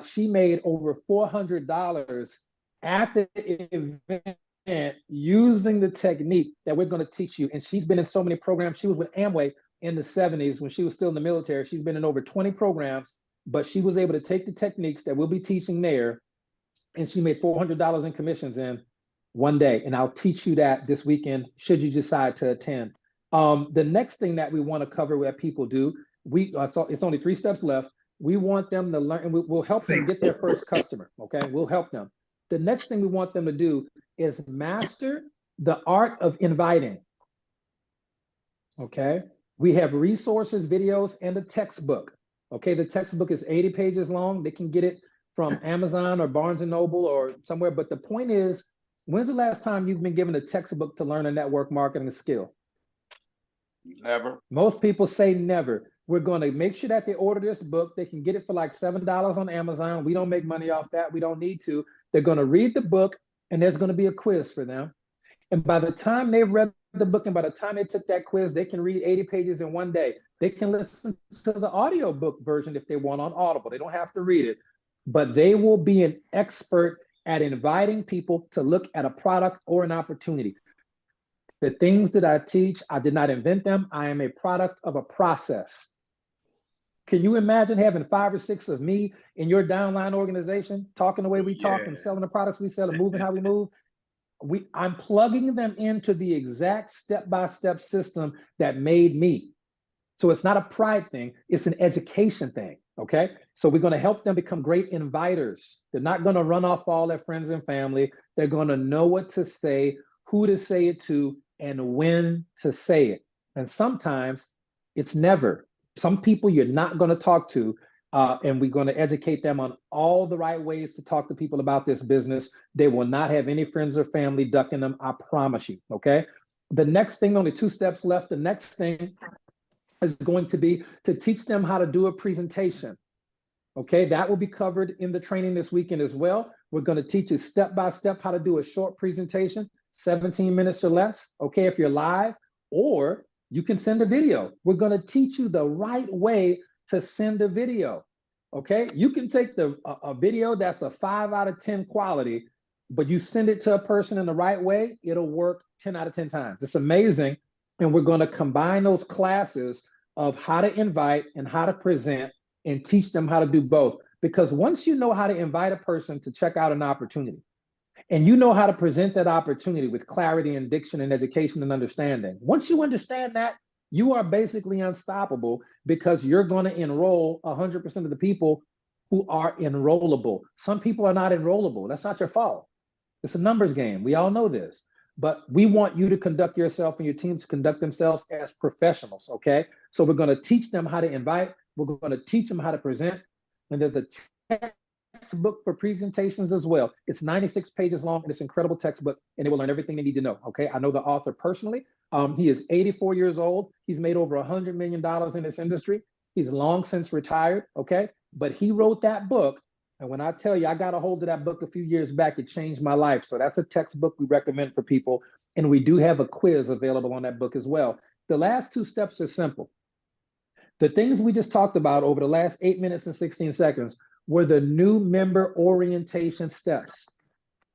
She made over $400 at the event using the technique that we're going to teach you. And she's been in so many programs. She was with Amway in the 70s when she was still in the military. She's been in over 20 programs, but she was able to take the techniques that we'll be teaching there, and she made $400 in commissions in one day. And I'll teach you that this weekend, should you decide to attend. The next thing that we want to cover that people do, it's only 3 steps left. We want them to learn, and we'll help them get their first customer, okay? We'll help them. The next thing we want them to do is master the art of inviting, okay? We have resources, videos, and a textbook, okay? The textbook is 80 pages long. They can get it from Amazon or Barnes & Noble or somewhere. But the point is, when's the last time you've been given a textbook to learn a network marketing skill? Never. Most people say never. We're going to make sure that they order this book. They can get it for like $7 on Amazon. We don't make money off that. We don't need to. They're going to read the book, and there's going to be a quiz for them. And by the time they've read the book and by the time they took that quiz, they can read 80 pages in one day. They can listen to the audiobook version if they want on Audible. They don't have to read it, but they will be an expert at inviting people to look at a product or an opportunity. The things that I teach, I did not invent them. I am a product of a process. Can you imagine having 5 or 6 of me in your downline organization, talking the way we talk and selling the products we sell and moving how we move? I'm plugging them into the exact step-by-step system that made me. So it's not a pride thing, it's an education thing, okay? So we're gonna help them become great inviters. They're not gonna run off all their friends and family. They're gonna know what to say, who to say it to, and when to say it. And sometimes it's never. Some people you're not going to talk to, and we're going to educate them on all the right ways to talk to people about this business. They will not have any friends or family ducking them, I promise you, okay? The next thing, only 2 steps left. The next thing is going to be to teach them how to do a presentation, okay? That will be covered in the training this weekend as well. We're going to teach you step-by-step how to do a short presentation, 17 minutes or less, okay, if you're live, or you can send a video. We're going to teach you the right way to send a video, okay? You can take a video that's a 5 out of 10 quality, but you send it to a person in the right way, it'll work 10 out of 10 times. It's amazing. And we're going to combine those classes of how to invite and how to present and teach them how to do both. Because once you know how to invite a person to check out an opportunity, and you know how to present that opportunity with clarity and diction and education and understanding. Once you understand that, you are basically unstoppable because you're going to enroll 100% of the people who are enrollable. Some people are not enrollable. That's not your fault. It's a numbers game. We all know this. But we want you to conduct yourself and your teams to conduct themselves as professionals, okay? So we're going to teach them how to invite. We're going to teach them how to present. And there's a textbook for presentations as well. It's 96 pages long, and it's an incredible textbook, and they will learn everything they need to know, okay? I know the author personally. He is 84 years old. He's made over $100 million in this industry. He's long since retired, okay? But he wrote that book, and when I tell you, I got a hold of that book a few years back, it changed my life. So that's a textbook we recommend for people, and we do have a quiz available on that book as well. The last 2 steps are simple. The things we just talked about over the last 8 minutes and 16 seconds were the new member orientation steps.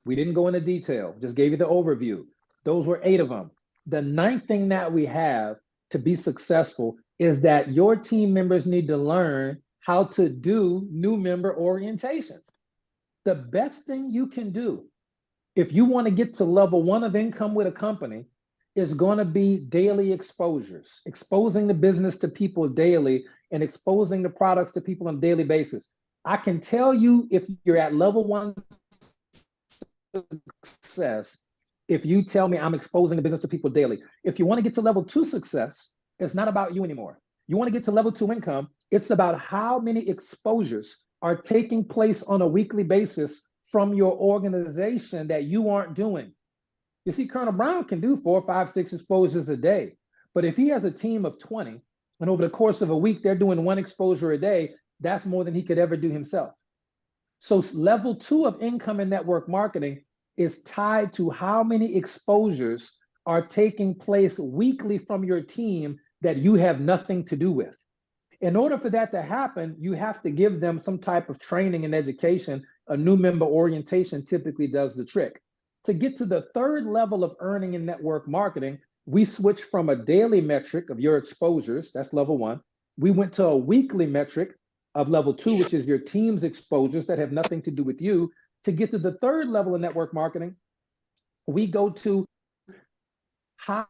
We didn't go into detail, just gave you the overview. Those were 8 of them. The 9th thing that we have to be successful is that your team members need to learn how to do new member orientations. The best thing you can do if you want to get to level 1 of income with a company is going to be daily exposures, exposing the business to people daily and exposing the products to people on a daily basis. I can tell you if you're at level 1 success, if you tell me I'm exposing the business to people daily. If you want to get to level 2 success, it's not about you anymore. You want to get to level 2 income, it's about how many exposures are taking place on a weekly basis from your organization that you aren't doing. You see, Colonel Brown can do 4, 5, 6 exposures a day. But if he has a team of 20, and over the course of a week, they're doing 1 exposure a day, that's more than he could ever do himself. So level 2 of income and network marketing is tied to how many exposures are taking place weekly from your team that you have nothing to do with. In order for that to happen, you have to give them some type of training and education. A new member orientation typically does the trick. To get to the 3rd level of earning and network marketing, we switched from a daily metric of your exposures, that's level 1. We went to a weekly metric of level 2, which is your team's exposures that have nothing to do with you. To get to the 3rd level of network marketing, we go to how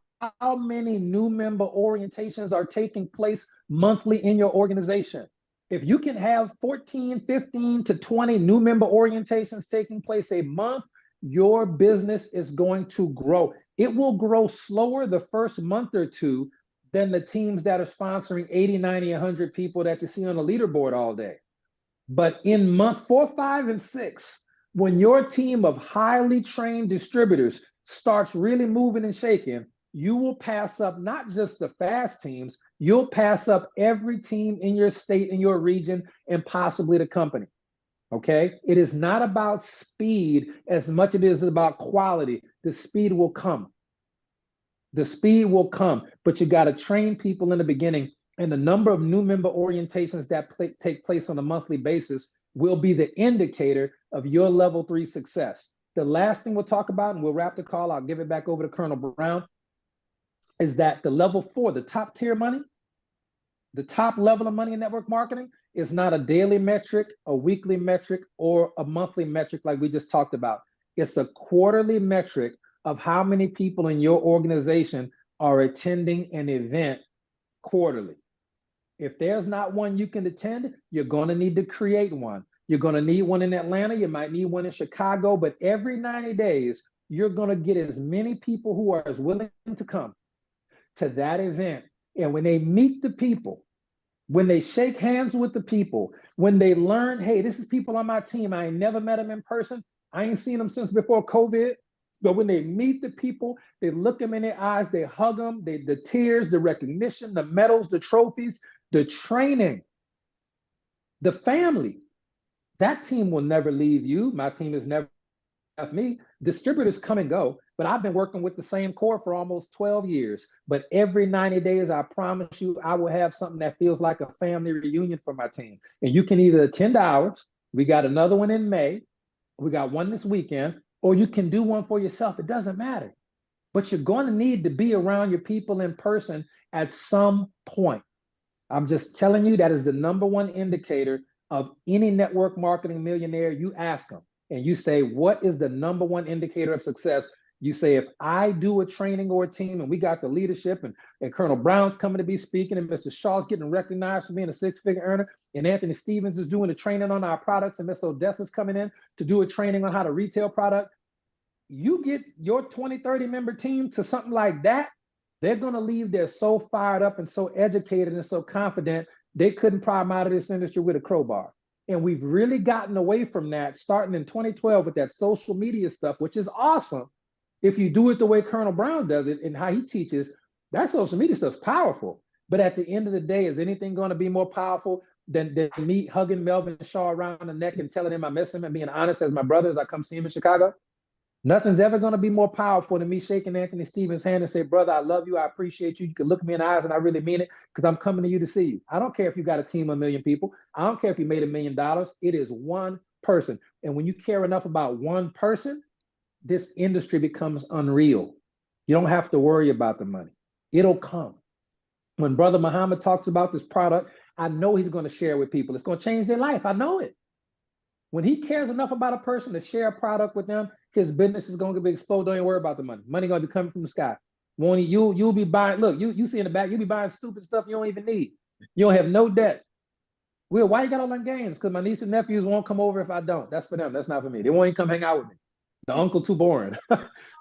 many new member orientations are taking place monthly in your organization. If you can have 14, 15 to 20 new member orientations taking place a month, your business is going to grow. It will grow slower the first month or 2 than the teams that are sponsoring 80, 90, 100 people that you see on the leaderboard all day. But in month 4, 5, and 6, when your team of highly trained distributors starts really moving and shaking, you will pass up not just the fast teams, you'll pass up every team in your state, in your region, and possibly the company. Okay? It is not about speed as much as it is about quality. The speed will come. The speed will come, but you got to train people in the beginning. And the number of new member orientations that take place on a monthly basis will be the indicator of your level 3 success. The last thing we'll talk about, and we'll wrap the call, I'll give it back over to Colonel Brown, is that the level 4, the top tier money, the top level of money in network marketing is not a daily metric, a weekly metric, or a monthly metric like we just talked about. It's a quarterly metric of how many people in your organization are attending an event quarterly. If there's not one you can attend, you're going to need to create one. You're going to need one in Atlanta. You might need one in Chicago, but every 90 days, you're going to get as many people who are as willing to come to that event. And when they meet the people, when they shake hands with the people, when they learn, hey, this is people on my team, I ain't never met them in person, I ain't seen them since before COVID, but when they meet the people, they look them in their eyes, they hug them, the tears, the recognition, the medals, the trophies, the training, the family, that team will never leave you. My team has never left me. Distributors come and go, but I've been working with the same core for almost 12 years. But every 90 days, I promise you, I will have something that feels like a family reunion for my team. And you can either attend ours, we got another one in May, we got one this weekend, or you can do one for yourself. It doesn't matter. But you're going to need to be around your people in person at some point. I'm just telling you, that is the #1 indicator of any network marketing millionaire. You ask them and you say, what is the #1 indicator of success? You say, if I do a training or a team and we got the leadership and Colonel Brown's coming to be speaking and Mr. Shaw's getting recognized for being a 6-figure earner and Anthony Stevens is doing a training on our products and Ms. Odessa's coming in to do a training on how to retail product. You get your 20, 30 member team to something like that, they're going to leave there so fired up and so educated and so confident, they couldn't pry them out of this industry with a crowbar. And we've really gotten away from that starting in 2012 with that social media stuff, which is awesome. If you do it the way Colonel Brown does it and how he teaches, that social media stuff's powerful. But at the end of the day, is anything going to be more powerful than me hugging Melvin Shaw around the neck and telling him I miss him and being honest as my brother as I come see him in Chicago? Nothing's ever going to be more powerful than me shaking Anthony Stevens' hand and say, brother, I love you. I appreciate you. You can look me in the eyes and I really mean it because I'm coming to you to see you. I don't care if you got a team of 1 million people. I don't care if you made $1 million. It is one person. And when you care enough about one person, this industry becomes unreal. You don't have to worry about the money. It'll come. When Brother Muhammad talks about this product, I know he's going to share with people. It's going to change their life. I know it. When he cares enough about a person to share a product with them, his business is going to be explode. Don't even worry about the money. Money going to be coming from the sky. Won't you'll be buying, look, you see in the back, you'll be buying stupid stuff you don't even need. You don't have no debt. Will, why you got all them games? Because my niece and nephews won't come over if I don't. That's for them. That's not for me. They won't even come hang out with me. The uncle too boring.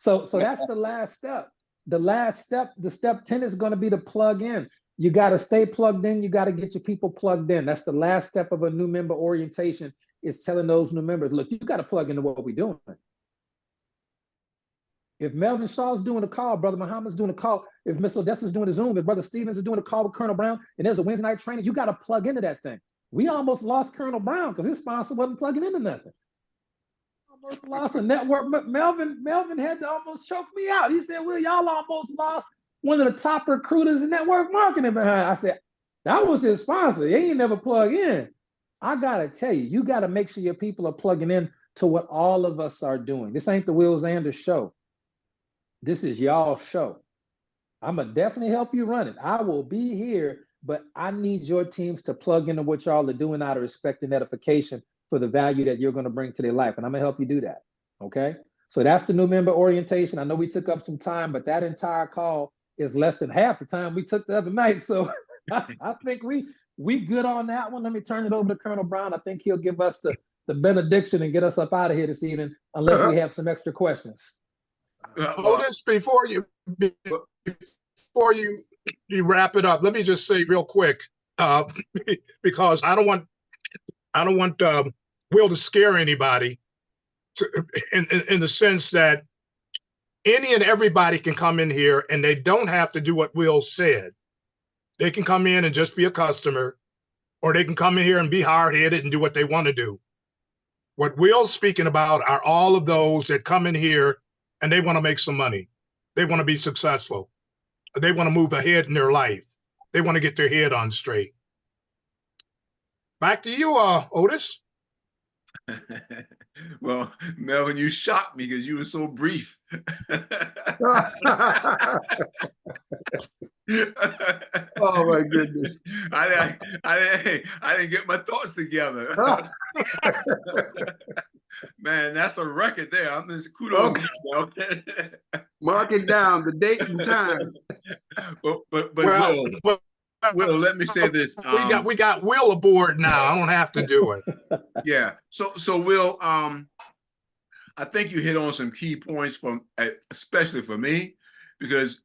So that's the last step. The last step, the step 10 is going to be to plug in. You got to stay plugged in. You got to get your people plugged in. That's the last step of a new member orientation, is telling those new members, look, you got to plug into what we're doing. If Melvin Shaw's doing a call, Brother Muhammad's doing a call, if Miss Odessa's doing a Zoom, if Brother Stevens is doing a call with Colonel Brown, and there's a Wednesday night training, you got to plug into that thing. We almost lost Colonel Brown because his sponsor wasn't plugging into nothing. Almost lost a network. Melvin had to almost choke me out. He said, well, y'all almost lost one of the top recruiters in network marketing behind. I said, that was his sponsor. He ain't never plug in. I got to tell you, you got to make sure your people are plugging in to what all of us are doing. This ain't the Will Zanders show. This is y'all's show. I'm going to definitely help you run it. I will be here, but I need your teams to plug into what y'all are doing out of respect and edification for the value that you're going to bring to their life. And I'm going to help you do that. Okay. So that's the new member orientation. I know we took up some time, but that entire call is less than half the time we took the other night. So I think we good on that one. Let me turn it over to Colonel Brown. I think he'll give us the benediction and get us up out of here this evening, unless we have some extra questions. Otis, before you wrap it up, let me just say real quick, because I don't want Will to scare anybody, in the sense that any and everybody can come in here and they don't have to do what Will said. They can come in and just be a customer, or they can come in here and be hard-headed and do what they want to do. What Will's speaking about are all of those that come in here and they want to make some money. They want to be successful. They want to move ahead in their life. They want to get their head on straight. Back to you, Otis. Well, Melvin, you shocked me because you were so brief. Oh my goodness! I didn't get my thoughts together. Man, that's a record there. I'm just kudos. Okay. Mark it down, the date and time. But Well, Will, let me say this. We got Will aboard now. I don't have to do it. Yeah. So Will, I think you hit on some key points especially for me, because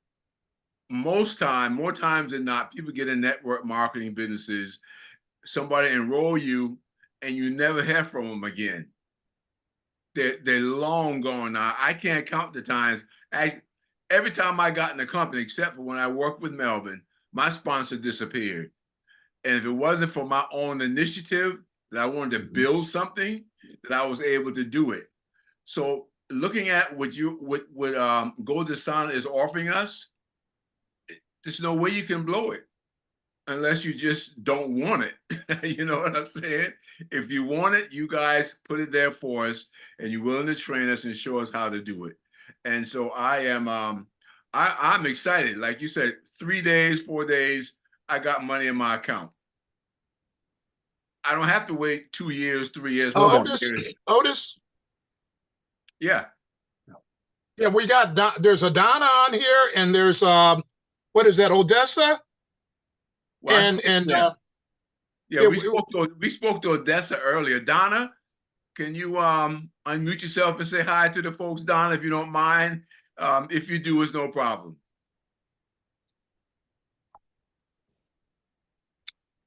more times than not, people get in network marketing businesses, somebody enroll you and you never hear from them again. They're long gone now. I can't count the times. Every time I got in the company, except for when I worked with Melvin, my sponsor disappeared. And if it wasn't for my own initiative that I wanted to build something, that I was able to do it. So looking at what Gold Dasana is offering us, there's no way you can blow it unless you just don't want it. You know what I'm saying? If you want it, you guys put it there for us, and you're willing to train us and show us how to do it. And so I'm excited. Like you said, 3 days, 4 days, I got money in my account. I don't have to wait 2 years, 3 years. Otis. Yeah. Yeah, we got there's a Donna on here, and there's what is that, Odessa? Well, yeah, we spoke to Odessa earlier. Donna, can you unmute yourself and say hi to the folks, Donna, if you don't mind? If you do, it's no problem.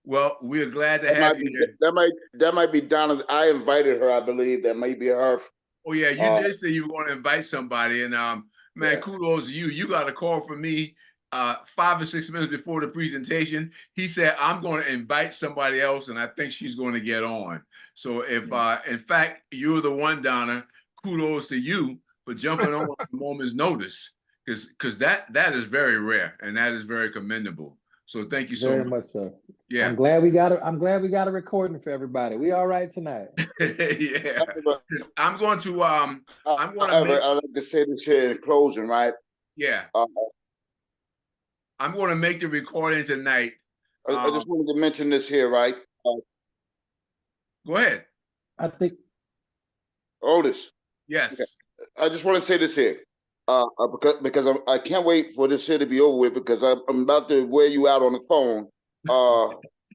Well, we are glad to have you here. That might be Donna. I invited her, I believe. That may be her. Oh yeah, you did say you were going to invite somebody, and man, yeah. Kudos to you. You got a call from me 5 or 6 minutes before the presentation. He said, I'm going to invite somebody else, and I think she's going to get on. So if in fact you're the one, Donna, kudos to you for jumping on a moment's notice, because that is very rare and that is very commendable. So thank you so Very much. much so. Yeah. I'm glad we got a recording for everybody. We all right tonight. Yeah. I'm going to I'd like to say this here in closing, right? yeah. I'm going to make the recording tonight. I just wanted to mention this here, right? Go ahead. I think Otis, Yes. okay. I just want to say this here. Because I can't wait for this here to be over with, because I'm about to wear you out on the phone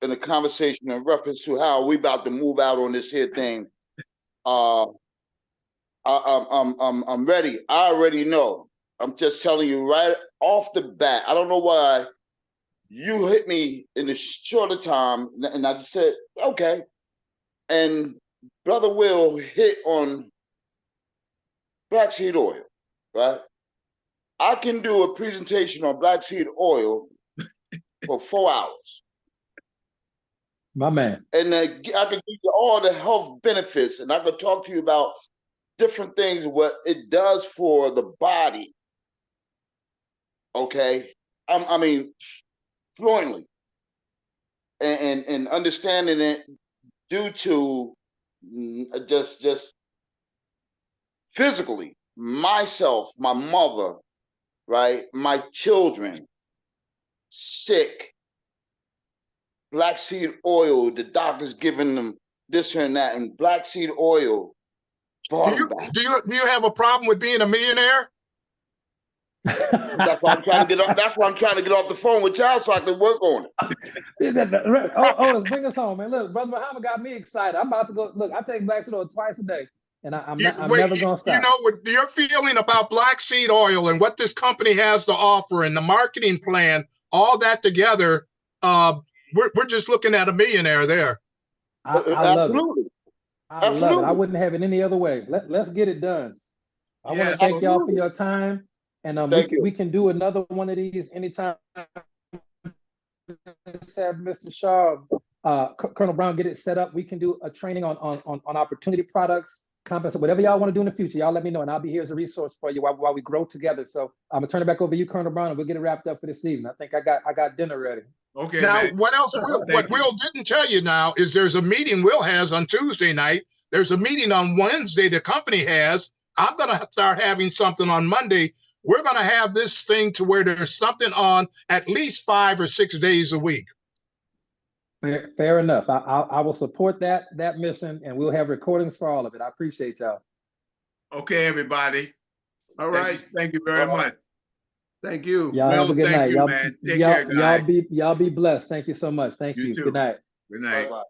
in a conversation in reference to how we about to move out on this here thing. I'm ready. I already know. I'm just telling you right off the bat. I don't know why you hit me in a shorter time, and I just said okay. And Brother Will hit on black seed oil. Right, I can do a presentation on black seed oil for 4 hours. my man. And I can give you all the health benefits, and I can talk to you about different things, what it does for the body. Okay, I mean, fluently, and understanding it due to just physically. Myself, my mother, right? My children, sick. Black seed oil, the doctor's giving them this and that, and black seed oil. Do you have a problem with being a millionaire? That's why I'm trying to get off. That's why I'm trying to get off the phone with y'all so I can work on it. Oh, bring us home, man. Look, Brother Muhammad got me excited. I'm about to go. Look, I take black seed oil twice a day. And I'm never gonna stop. You know what your feeling about black seed oil and what this company has to offer and the marketing plan, all that together, we're just looking at a millionaire there. I love Absolutely. it. I love it. I wouldn't have it any other way. Let's get it done. I want to thank y'all for your time, and we can do another one of these anytime. Mr. Shaw, Colonel Brown, get it set up. We can do a training on opportunity products. Compass, whatever y'all want to do in the future, y'all let me know, and I'll be here as a resource for you while we grow together. So I'm gonna turn it back over to you, Colonel Brown, and we'll get it wrapped up for this evening. I think I got dinner ready. Okay. Now, man. what else? What Will didn't tell you now is there's a meeting Will has on Tuesday night. There's a meeting on Wednesday the company has. I'm gonna start having something on Monday. We're gonna have this thing to where there's something on at least 5 or 6 days a week. Fair enough. I will support that mission, and we'll have recordings for all of it. I appreciate y'all. Okay, everybody. All right. Thank you very much. Thank you. Y'all have a good night. Man. Take care, guys. Y'all be blessed. Thank you so much. Thank you. Too. Good night. Good night. Bye-bye.